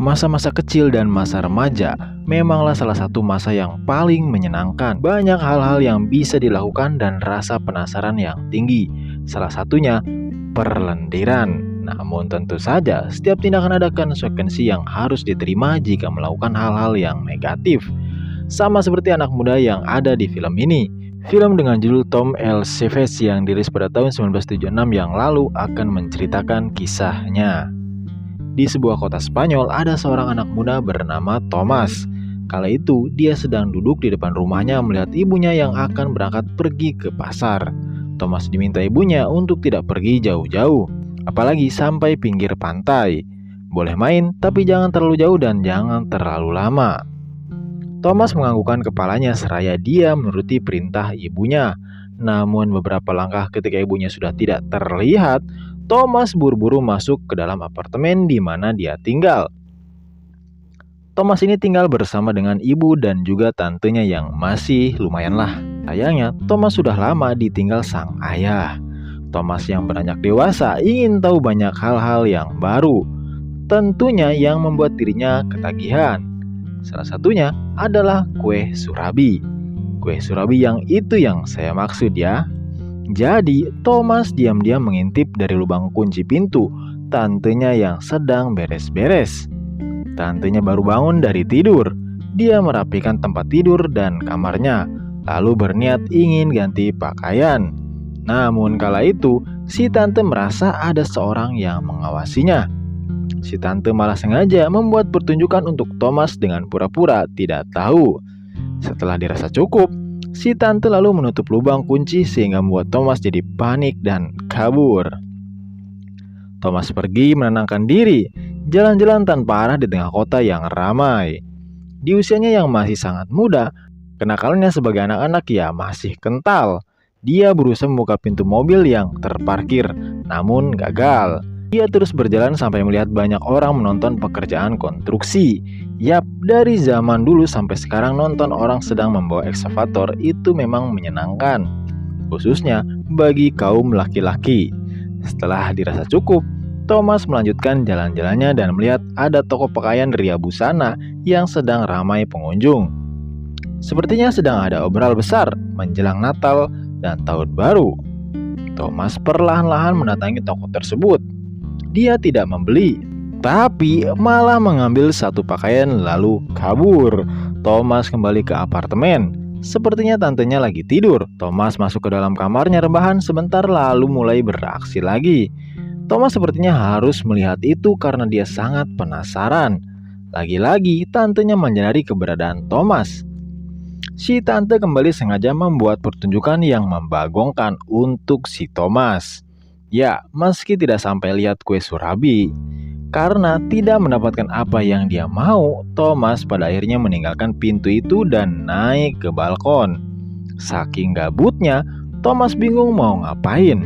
Masa-masa kecil dan masa remaja memanglah salah satu masa yang paling menyenangkan. Banyak hal-hal yang bisa dilakukan dan rasa penasaran yang tinggi. Salah satunya perlendiran. Namun tentu saja setiap tindakan ada konsekuensi yang harus diterima jika melakukan hal-hal yang negatif. Sama seperti anak muda yang ada di film ini. Film dengan judul Tom L. Savage yang dirilis pada tahun 1976 yang lalu akan menceritakan kisahnya. Di sebuah kota Spanyol ada seorang anak muda bernama Thomas. Kala itu dia sedang duduk di depan rumahnya melihat ibunya yang akan berangkat pergi ke pasar. Thomas diminta ibunya untuk tidak pergi jauh-jauh, apalagi sampai pinggir pantai. Boleh main, tapi jangan terlalu jauh dan jangan terlalu lama. Thomas menganggukkan kepalanya seraya dia menuruti perintah ibunya. Namun beberapa langkah ketika ibunya sudah tidak terlihat, Thomas buru-buru masuk ke dalam apartemen di mana dia tinggal. Thomas ini tinggal bersama dengan ibu dan juga tantenya yang masih lumayanlah. Sayangnya, Thomas sudah lama ditinggal sang ayah. Thomas yang beranjak dewasa ingin tahu banyak hal-hal yang baru. Tentunya yang membuat dirinya ketagihan. Salah satunya adalah kue surabi. Kue surabi yang itu yang saya maksud ya. Jadi Thomas diam-diam mengintip dari lubang kunci pintu tantenya yang sedang beres-beres. Tantenya baru bangun dari tidur. Dia merapikan tempat tidur dan kamarnya, lalu berniat ingin ganti pakaian. Namun kala itu si tante merasa ada seorang yang mengawasinya. Si tante malah sengaja membuat pertunjukan untuk Thomas dengan pura-pura tidak tahu. Setelah dirasa cukup, si tante lalu menutup lubang kunci sehingga membuat Thomas jadi panik dan kabur. Thomas pergi menenangkan diri, jalan-jalan tanpa arah di tengah kota yang ramai. Di usianya yang masih sangat muda, kenakalannya sebagai anak-anak ya masih kental. Dia berusaha membuka pintu mobil yang terparkir, namun gagal. Dia terus berjalan sampai melihat banyak orang menonton pekerjaan konstruksi. Yap, dari zaman dulu sampai sekarang nonton orang sedang membawa ekskavator itu memang menyenangkan, khususnya bagi kaum laki-laki. Setelah dirasa cukup, Thomas melanjutkan jalan-jalannya dan melihat ada toko pakaian Ria Busana yang sedang ramai pengunjung. Sepertinya sedang ada obral besar menjelang Natal dan Tahun Baru. Thomas perlahan-lahan mendatangi toko tersebut. Dia tidak membeli, tapi malah mengambil satu pakaian lalu kabur. Thomas kembali ke apartemen. Sepertinya tantenya lagi tidur. Thomas masuk ke dalam kamarnya rebahan sebentar lalu mulai beraksi lagi. Thomas sepertinya harus melihat itu karena dia sangat penasaran. Lagi-lagi tantenya menyadari keberadaan Thomas. Si tante kembali sengaja membuat pertunjukan yang membagongkan untuk si Thomas. Ya, meski tidak sampai lihat kue surabi, karena tidak mendapatkan apa yang dia mau, Thomas pada akhirnya meninggalkan pintu itu dan naik ke balkon. Saking gabutnya, Thomas bingung mau ngapain.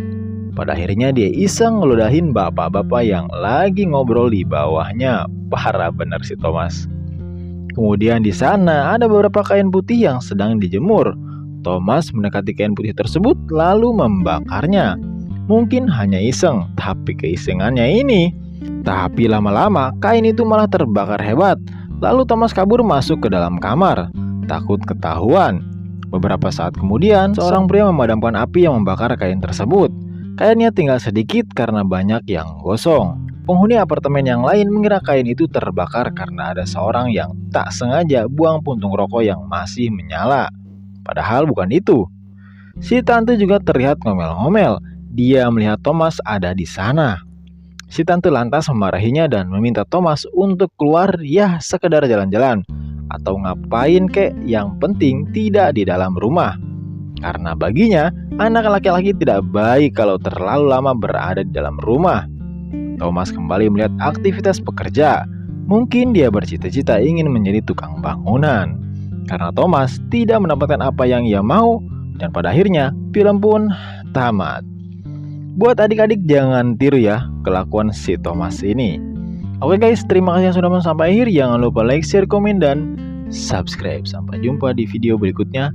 Pada akhirnya dia iseng ngeludahin bapak-bapak yang lagi ngobrol di bawahnya. Parah bener si Thomas. Kemudian di sana ada beberapa kain putih yang sedang dijemur. Thomas mendekati kain putih tersebut lalu membakarnya. Mungkin hanya iseng, tapi keisengannya ini. Tapi lama-lama kain itu malah terbakar hebat. Lalu Thomas kabur masuk ke dalam kamar, takut ketahuan. Beberapa saat kemudian, seorang pria memadamkan api yang membakar kain tersebut. Kainnya tinggal sedikit karena banyak yang gosong. Penghuni apartemen yang lain mengira kain itu terbakar karena ada seorang yang tak sengaja buang puntung rokok yang masih menyala. Padahal bukan itu. Si tante juga terlihat ngomel-ngomel. Dia melihat Thomas ada di sana. Si tante lantas memarahinya dan meminta Thomas untuk keluar ya sekedar jalan-jalan atau ngapain kek, yang penting tidak di dalam rumah. Karena baginya anak laki-laki tidak baik kalau terlalu lama berada di dalam rumah. Thomas kembali melihat aktivitas pekerja. Mungkin dia bercita-cita ingin menjadi tukang bangunan. Karena Thomas tidak mendapatkan apa yang ia mau dan pada akhirnya film pun tamat. Buat adik-adik jangan tiru ya kelakuan si Thomas ini. Oke guys, terima kasih yang sudah menonton sampai akhir. Jangan lupa like, share, komen, dan subscribe. Sampai jumpa di video berikutnya.